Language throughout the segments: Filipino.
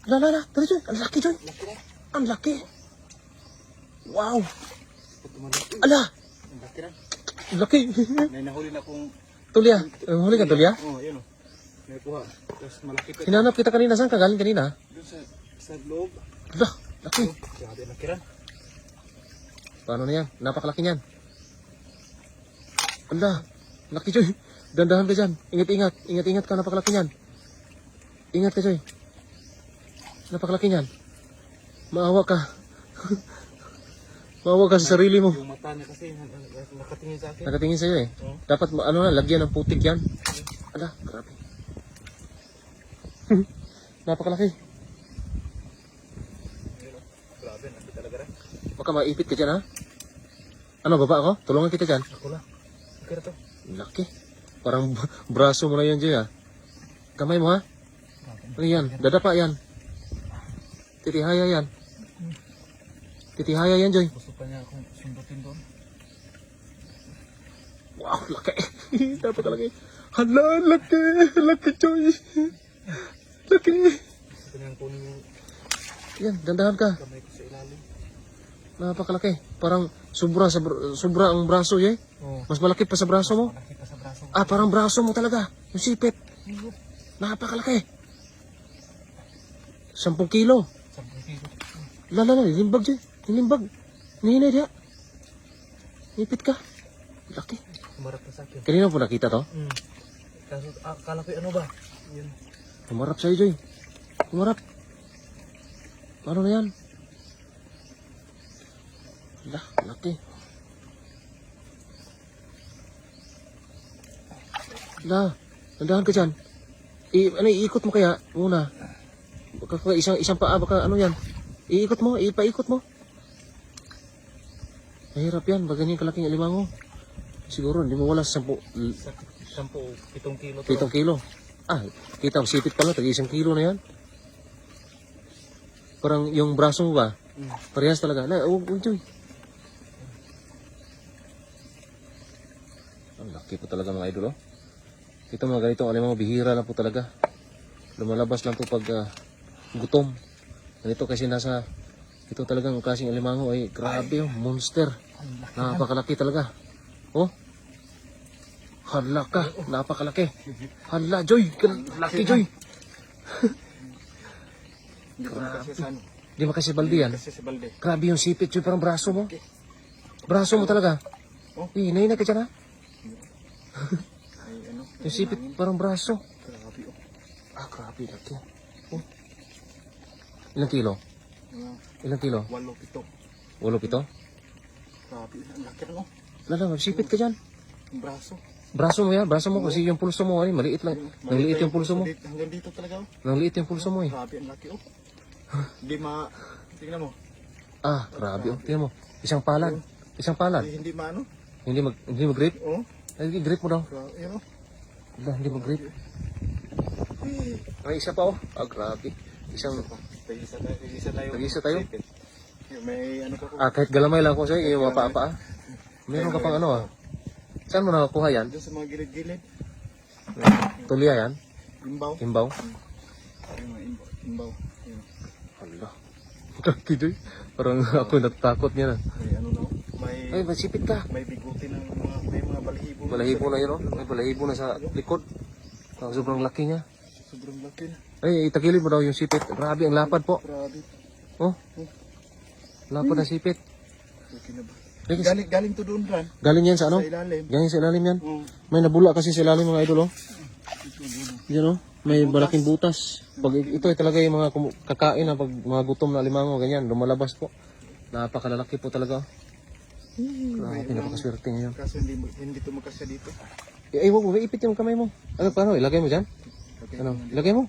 Tara, Joy. Ang laki, Joy. Laki na. Ang laki. Wow. Ala. Ang laki na. Ang laki. May nahuli na akong... Tulya. Huli ka, Tulya? Oo, yun o. May kuha. Tapos malaki pa. Hinanap kita kanina. Saan ka galing kanina? Doon sa loob. Ala. Laki. Grabe, laki na. Paano na yan? Napakalaki niyan. Ala. Laki, Joy. Dandahan ka dyan. Ingat-ingat. Ingat-ingat ka. Napakalaki niyan. Ingat ka, Joy. Napakalaki niyan. Maawa ka. Maawa ka sa sarili mo. Yung mata niya kasi nakatingin sa akin. Nakatingin sa'yo eh. Oo. Dapat ano na, lagyan ng putik yan. Ala, grabe. Napakalaki. Grabe, laki talaga rin. Baka maipit ka dyan ha. Ano, baba ako? Tulungan kita dyan. Ako lang. Laki na to. Laki. Parang braso mo na yan, Joy ha. Kamay mo ha. Ano yan? Dadapa yan. Titihaya yan. Titihaya yan, Joy. Gusto pa niya akong sundutin doon. Wow, laki. Napakalaki. Hala, laki. Laki, Joy. Laki. Gusto niyang kunin yung Yan, dandahan ka. kamay ko sa ilalim. Napakalaki. Parang sobra ang braso, eh. Oo. Mas malaki pa sa braso mo. Malaki pa sa braso. Ah, parang braso mo talaga. Yung sipit. Napakalaki. 10 kilo. 10 kilo. Lala, limbag dyan. Limbag. Nihinay diya. Nipit ka. Laki. Kumarap na sa akin. Kanina po nakita to? Kaso, akala ko ano ba? Yun. Kumarap sa'yo, Joy. Kumarap. Paano na yan? Laki. Nandahan ka dyan. Iikot mo kaya muna. Baka isang paa, baka ano yan. Iikot mo, ipaikot mo. Mahirap yan, pag ganyan kalaking alimango. Siguro, hindi mo wala sa 10 7 kilo to. 7 kilo. Ah, kita ang sipit pala, tag 1 kilo na yan. Parang yung braso mo ba? Parehas talaga. Joy. Ang laki po talaga mga idol, oh. Ito mga ganitong alimango, bihira lang po talaga. Lumalabas lang po pag gutom. Ganito kasi ito talagang klaseng alimango ay grabe, oh, monster. Napakalaki talaga. Oh. Hala ka, napakalaki. Hala, Joy, laki, Joy. Di makasibaldi yan. Kasi si Balde. Grabe yung sipit, Joy, parang braso mo. Braso mo talaga. Oh. Hinay na ka dyan ha. Ay ano. Yung sipit, parang braso. Grabe oh. Ah, grabe, laki. Oh. Ilang kilo? Ilang kilo? 8, 7. 8, 7? Grabe, ang laki na oh. Lala, sipit ka dyan. Ang braso. Braso mo yan, braso mo kasi yung pulso mo, maliit lang. Nangliit yung pulso mo. Hanggang dito talaga oh. Nangliit yung pulso mo eh. Grabe, ang laki oh. Hindi tingnan mo. Ah, grabe oh. Tingnan mo. Isang palad. Isang palad. Hindi maano. Hindi mag-grip? Oh. Ay, grip mo daw. Grabe, yun oh. Wala, hindi mag-grip. Ay, isa pa oh. Ah, grabe. Tag-isa tayo. May ano pa ko. Ah, kahit galamay lang ako sa'yo, yung mapa-apa ah. Meron ka pang ano ah. Saan mo nakakuha yan? Doon sa mga gilid-gilid. Tulya yan? Imbaw. Imbaw? Ayun, imbaw. Ayun. Hala. Laki doy. Parang ako natatakot niya na. May ano na oh. Ay, masipit ka. May biguti ng may mga balahibo. Balahibo na yun oh. May balahibo na sa likod. Ah, sobrang laki niya. Sobrang laki na. Ay, itagilid mo daw yung sipit. Grabe, ang lapad po. Grabe. Oh. Lapad na sipit. Laki na ba? Ay, Galing to doon ran. galing yan sa ano? Sa ilalim. Galing sa ilalim yan. Oo. May nabula kasi sa ilalim mga idol oh. Yan oh. May malaking butas. Pag ito ay talaga yung mga kakain na pag mga gutom na alimango ganyan, lumalabas po. Napakalalaki po talaga. Grabe, napakaswerte ngayon. Kaso hindi tumakas siya dito. Ay, wag mo, ipit yung kamay mo. Ano, paano? Ilagay mo dyan? Okay. Ano? Ilagay mo?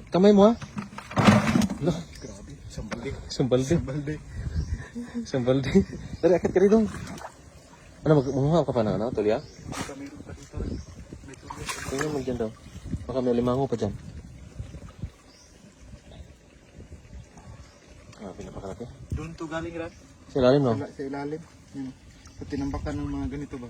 Kamay mo ha? Ano? Grabe. Sambalde. Sambalde. Sambalde. Sambalde. Dari, akit ka rin. Ano, magmuha ka pa na, ano, Tulya? Mayroon pa dito. May tuloy. Tingnan mo dyan daw. Baka may limango pa dyan. Grabe, napakalaki. Doon to galing ran. Sa ilalim, no? Sa ilalim. Yun. Sa tinambakan ng mga ganito ba?